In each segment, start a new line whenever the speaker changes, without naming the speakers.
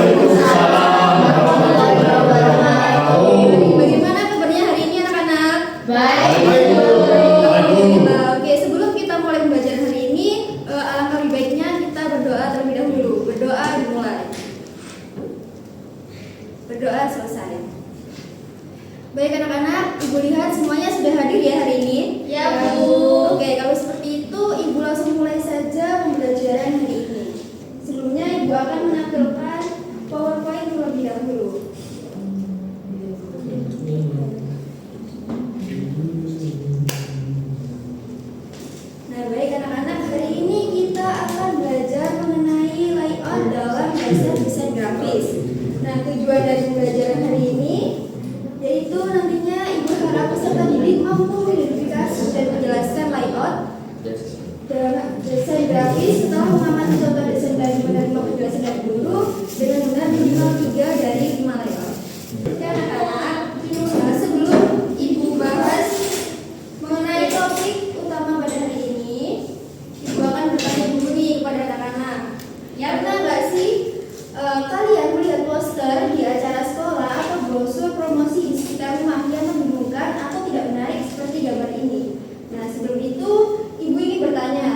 Waalaikumsalam warahmatullahi wabarakatuh. Bagaimana kabarnya hari ini anak-anak?
Baik.
Oke, sebelum kita mulai pembelajaran hari ini, alangkah lebih baiknya kita berdoa terlebih dahulu. Berdoa dimulai. Berdoa selesai. Baik anak-anak, Ibu lihat semuanya sudah hadir ya hari ini?
Ya, Bu.
Oke, kalau seperti itu Ibu langsung mulai saja pembelajaran hari ini. Sebelumnya Ibu akan menampilkan PowerPoint terlebih dahulu. Nah, baik anak-anak, hari ini kita akan belajar mengenai layout dalam dasar desain grafis. Nah, tujuan dari pembelajaran hari ini yaitu nantinya Ibu harap peserta didik mampu mengidentifikasi dan menjelaskan layout dalam desain grafis setelah mengamati contoh desain dan menerima penjelasan dari guru dengan benar minimal 3 dari 5 layout. Oke anak-anak, sebelum Ibu bahas mengenai topik utama pada hari ini, Ibu akan bertanya dulu nih kepada anak-anak. Ya, pernah nggak sih kalian melihat poster di acara sekolah atau brosur promosi di sekitar rumah yang membingungkan atau tidak menarik seperti gambar ini? Nah, sebelum itu Ibu ingin bertanya,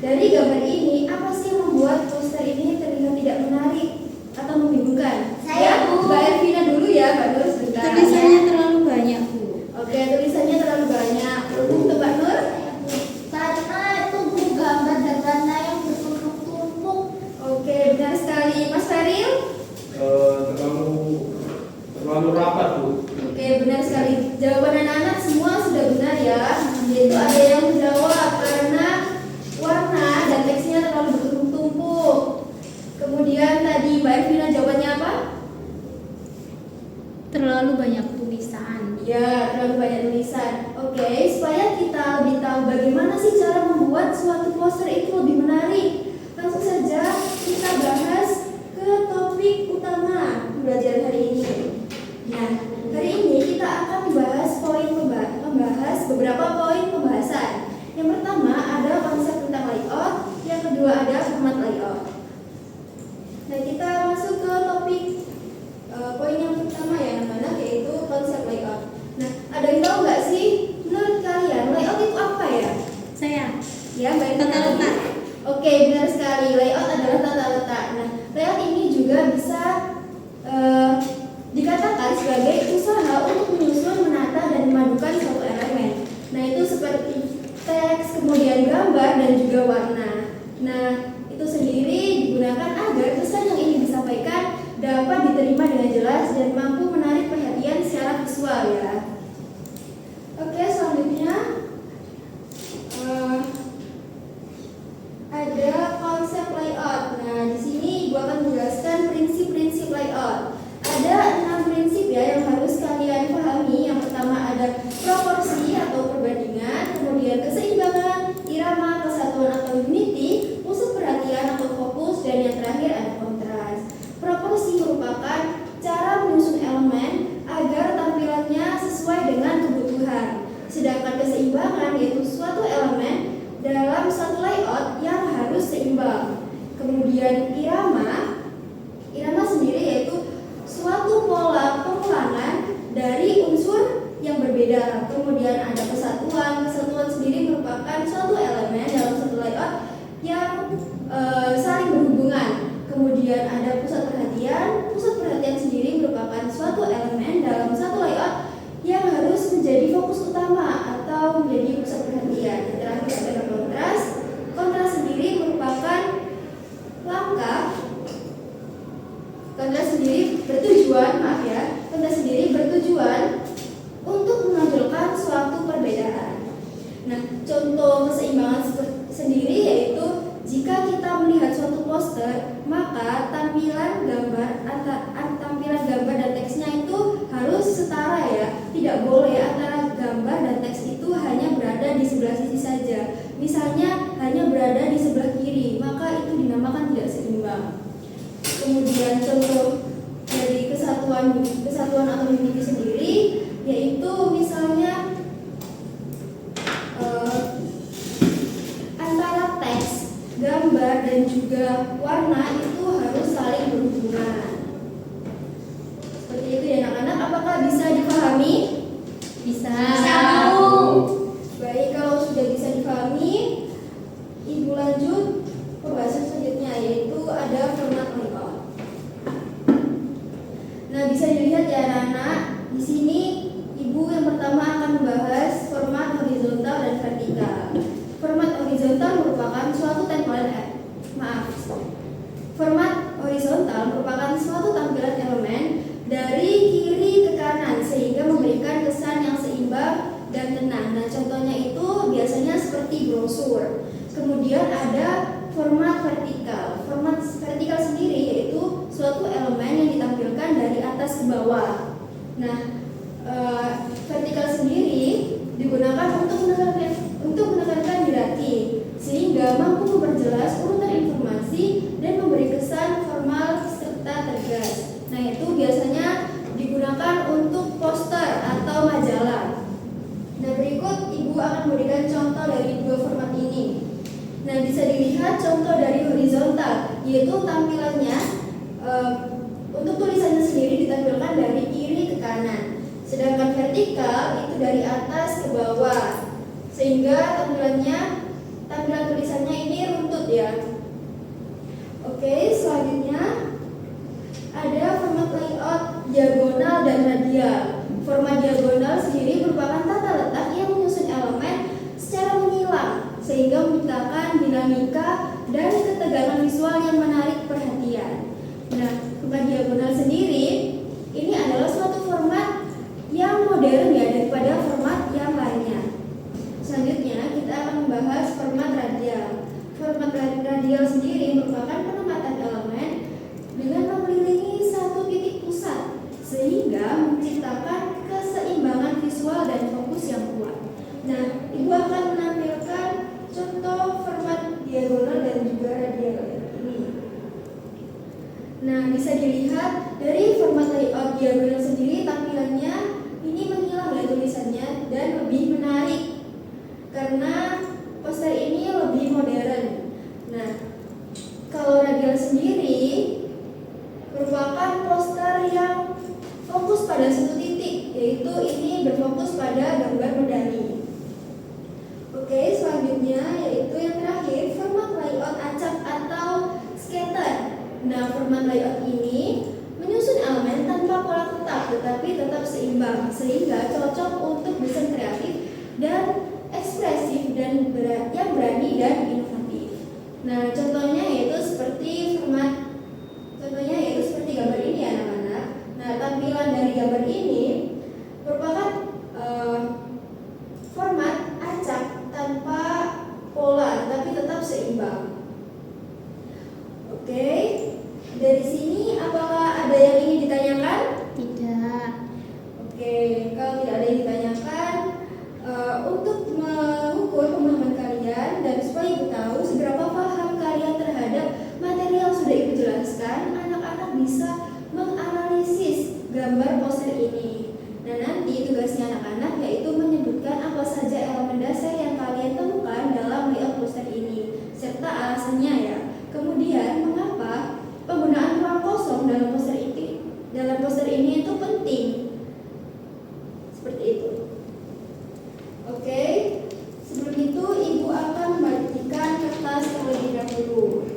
dari gambar ini apa sih yang membuat poster ini terlihat tidak menarik atau membingungkan?
Saya, Bu.
Mbak Elvina dulu ya, Mbak Nur sebentar.
Tulisannya terlalu banyak, Bu.
Oke, tulisannya terlalu banyak. Untuk Mbak Nur?
Karena itu Bu, gambar dan warna yang bertumpuk-tumpuk.
Oke, benar sekali. Mas Faril?
terlalu rapat, Bu.
Oke, benar sekali. Jawaban anak-anak semua sudah benar ya. Yaitu ada yang menjawab karena warna dan teksnya terlalu bertumpuk-tumpuk. Kemudian tadi Mbak Elvina jawabannya apa?
Terlalu banyak tulisan.
Ya, terlalu banyak tulisan. Oke, supaya kita lebih tahu bagaimana sih cara membuat suatu poster itu lebih menarik, langsung saja kita bahas ke topik utama pembelajaran hari ini. Nah, hari ini kita akan membahas beberapa poin pembahasan. Yang pertama ada konsep tentang layout, yang kedua ada format layout. Nah, kita masuk ke topik poin yang pertama ya anak-anak, yaitu konsep layout. Nah, ada yang tahu nggak sih menurut kalian layout itu apa ya?
Saya.
Ya, baik.
Tata letak.
Oke, benar sekali. Layout adalah tata letak. Nah, layout ini juga bisa dikatakan sebagai usaha untuk menyusun, menata, dan memadukan suatu elemen. Nah, itu seperti teks, kemudian gambar, dan juga warna. Nah, itu sendiri digunakan agar pesan yang ingin disampaikan dapat diterima dengan jelas dan mampu menarik perhatian secara visual ya. Oke, selanjutnya ada konsep layout. Nah, di sini Ibu akan menjelaskan prinsip-prinsip layout. Ada 6 prinsip ya yang harus kalian pahami. Yang pertama ada proporsi atau perbandingan, kemudian keseimbangan, irama, kesatuan atau unity, pusat perhatian atau fokus, dan yang terakhir ada kontras. Proporsi merupakan cara menyusun elemen agar tampilannya sesuai dengan kebutuhan. Sedangkan keseimbangan yaitu suatu elemen dalam satu layout yang harus seimbang. Kemudian irama sendiri yaitu suatu pola pengulangan dari unsur yang berbeda. Kemudian ada kesatuan sendiri merupakan suatu elemen dalam satu layout yang saling berhubungan. Kemudian ada pusat perhatian sendiri merupakan suatu elemen dalam satu layout yang harus menjadi fokus utama atau menjadi pusat perhatian. Yang terakhir ada kontras. Kontras sendiri merupakan langkah. Kontras sendiri bertujuan untuk menonjolkan suatu perbedaan. Nah, contoh keseimbangan sendiri yaitu jika kita melihat suatu poster, maka tampilan gambar dan teksnya itu harus setara ya. Tidak boleh antara gambar dan teks itu hanya berada di sebelah sisi saja. Misalnya hanya berada di sebelah kiri, maka itu dinamakan tidak seimbang. Kemudian contoh dari kesatuan atau unity sendiri yaitu misalnya antara teks, gambar, dan juga warna itu harus saling berhubungan. anak-anak, apakah bisa dipahami?
Bisa.
Baik, kalau sudah bisa dipahami, Ibu lanjut pembahasan selanjutnya, yaitu ada format layout. Nah, bisa dilihat ya anak-anak, di sini Ibu yang pertama akan membahas format horizontal dan vertikal. Format horizontal merupakan suatu tampilan Format horizontal merupakan suatu tampilan elemen dari kiri ke kanan sehingga memberikan kesan yang seimbang dan tenang. Nah, contohnya itu biasanya seperti brosur. Kemudian ada format vertikal. Format vertikal sendiri yaitu suatu elemen yang ditampilkan dari atas ke bawah. Nah, vertikal sendiri digunakan untuk menekankan hierarki sehingga mampu memperjelas urutan informasi dan memberi kesan formal serta tegas. Nah, itu biasanya digunakan untuk poster atau majalah. Nah, berikut Ibu akan memberikan contoh dari dua format ini. Nah, bisa dilihat contoh dari horizontal, yaitu tampilannya untuk tulisannya sendiri ditampilkan dari kiri ke kanan. Sedangkan vertikal itu dari atas ke bawah. Sehingga tampilan tulisannya ini runtut ya. Oke, selanjutnya ada format layout diagonal dan radial. Format diagonal sendiri merupakan tata letak yang menyusun elemen secara menyilang sehingga menciptakan dinamika dan ketegangan visual yang menarik perhatian. Nah, format diagonal sendiri ini adalah suatu format yang modern ya daripada format yang lainnya. Selanjutnya kita akan membahas format radial. Format radial sendiri merupakan penempatan elemen dengan mengelilingi satu titik pusat sehingga menciptakan keseimbangan visual dan fokus yang kuat. Nah, Ibu akan menampilkan contoh format diagonal dan juga radial ini. Nah, bisa dilihat dari format layout diagonal sendiri tampilannya ini menghilang ya tulisannya dan lebih menarik karena poster ini lebih modern. Nah, kalau radial sendiri merupakan poster yang fokus pada satu titik, yaitu ini berfokus pada gambar medali. Oke, selanjutnya yaitu yang terakhir format layout acak atau scatter. Nah, format layout ini menyusun elemen tanpa pola tetap tetapi tetap seimbang sehingga cocok untuk desain kreatif dan ekspresif dan yang berani dan inovatif. Nah, contohnya yaitu seperti gambar ini ya anak-anak. Nah, tampilan dari gambar ini merupakan format acak tanpa pola tapi tetap seimbang. Oke, dari sini apakah ada yang ingin ditanyakan?
Tidak.
Oke, kalau tidak ada yang ditanyakan, untuk mengukur pemahaman kalian dan supaya Ibu tahu seberapa paham kalian terhadap materi yang sudah Ibu jelaskan, anak-anak bisa menganalisis gambar poster ini. Nah, nanti tugasnya anak-anak yaitu menyebutkan apa saja elemen dasar yang kalian temukan dalam layout poster ini, serta alasannya ya. Kemudian, mengapa penggunaan ruang kosong dalam poster ini itu penting. Seperti itu. Oke, sebelum itu Ibu akan membagikan kertas terlebih dahulu.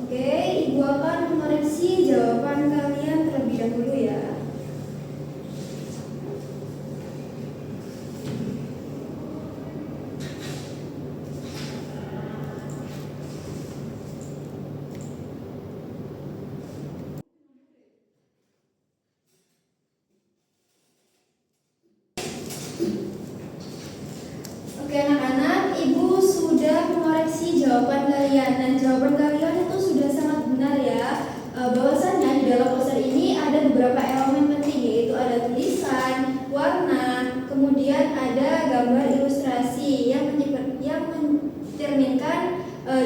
Oke, Ibu akan mengoreksi jawaban kalian terlebih dahulu ya. Oke anak-anak, Ibu sudah mengoreksi jawaban kalian dan jawaban kalian itu sudah sangat benar ya. Bahwasannya di dalam poster ini ada beberapa elemen penting, yaitu ada tulisan, warna, kemudian ada gambar ilustrasi yang mencerminkan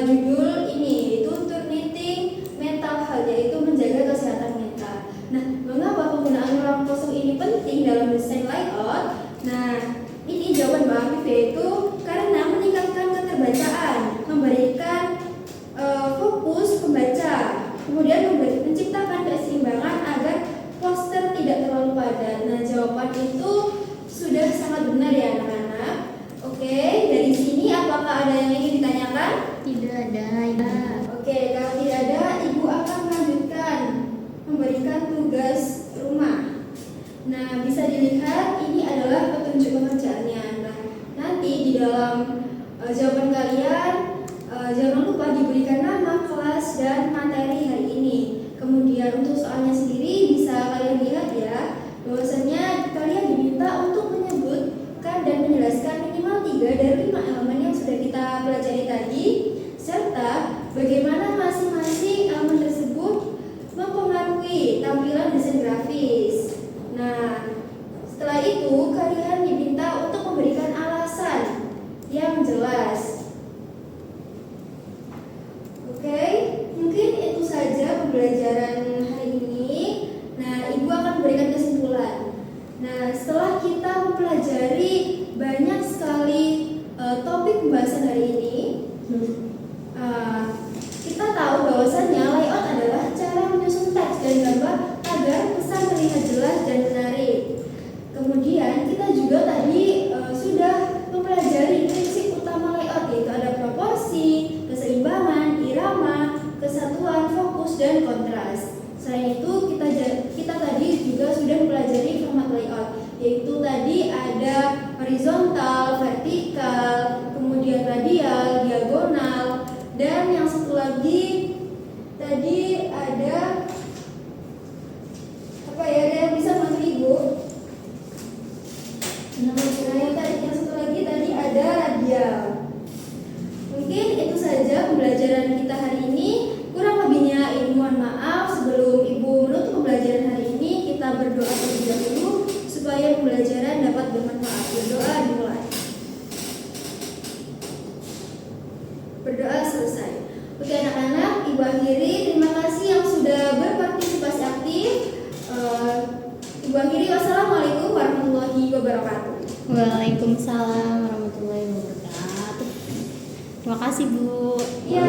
judul ini, yaitu Turnitin Mental Health, yaitu menjaga kesehatan mental. Nah, mengapa penggunaan ruang kosong ini penting dalam desain layout? Nah, ini jawaban Mbak Afif, yaitu karena meningkatkan keterbacaan, memberikan fokus pembaca, kemudian menciptakan keseimbangan agar poster tidak terlalu padat. Nah, jawaban itu sudah sangat benar ya anak-anak. Oke, dari sini apakah ada yang ingin ditanyakan?
Tidak ada ya.
Oke, kalau tidak ada, Ibu akan melanjutkan memberikan tugas rumah. Nah, bisa dilihat ini adalah petunjuk pekerjaannya. Nah, nanti di dalam jawaban kalian jangan lupa diberikan nama, kelas, dan materi hari ini. Kemudian untuk soalnya sendiri bisa kalian lihat ya, bahwasanya kalian diminta untuk menyebutkan dan menjelaskan minimal 3 dari 5 elemen yang sudah kita pelajari tadi, serta bagaimana masing-masing elemen tersebut mempengaruhi tampilan desain grafis. Nah, setelah itu kalian diminta untuk memberikan alasan yang jelas. Oke, mungkin itu saja pembelajaran hari ini. Nah, Ibu akan memberikan kesimpulan. Nah, setelah kita mempelajari banyak sekali topik pembahasan hari ini, kita tahu bahwasannya layout adalah cara menyusun teks dan gambar agar pesan terlihat jelas dan menarik. Kemudian kita juga tadi sudah mempelajari prinsip utama layout, yaitu ada proporsi, keseimbangan, irama, kesatuan, fokus, dan kontras. Selain itu kita tadi juga sudah mempelajari format layout, yaitu tadi ada horizontal, vertikal, kemudian radial, diagonal, dan yang satu lagi tadi ada apa ya? Ada yang bisa bantu Ibu? Nah, yang satu lagi tadi ada radial. Mungkin itu saja pembelajaran kita hari ini. Kurang lebihnya Ibu mohon maaf. Sebelum Ibu menutup pembelajaran hari ini, kita berdoa terlebih dahulu supaya pembelajaran dapat bermanfaat. Berdoa dimulai. Berdoa selesai. Oke anak-anak, Ibu akhiri. Terima kasih yang sudah berpartisipasi aktif. Ibu akhiri. Wassalamualaikum warahmatullahi wabarakatuh.
Waalaikumsalam warahmatullahi wabarakatuh. Terima kasih Bu.
Ya,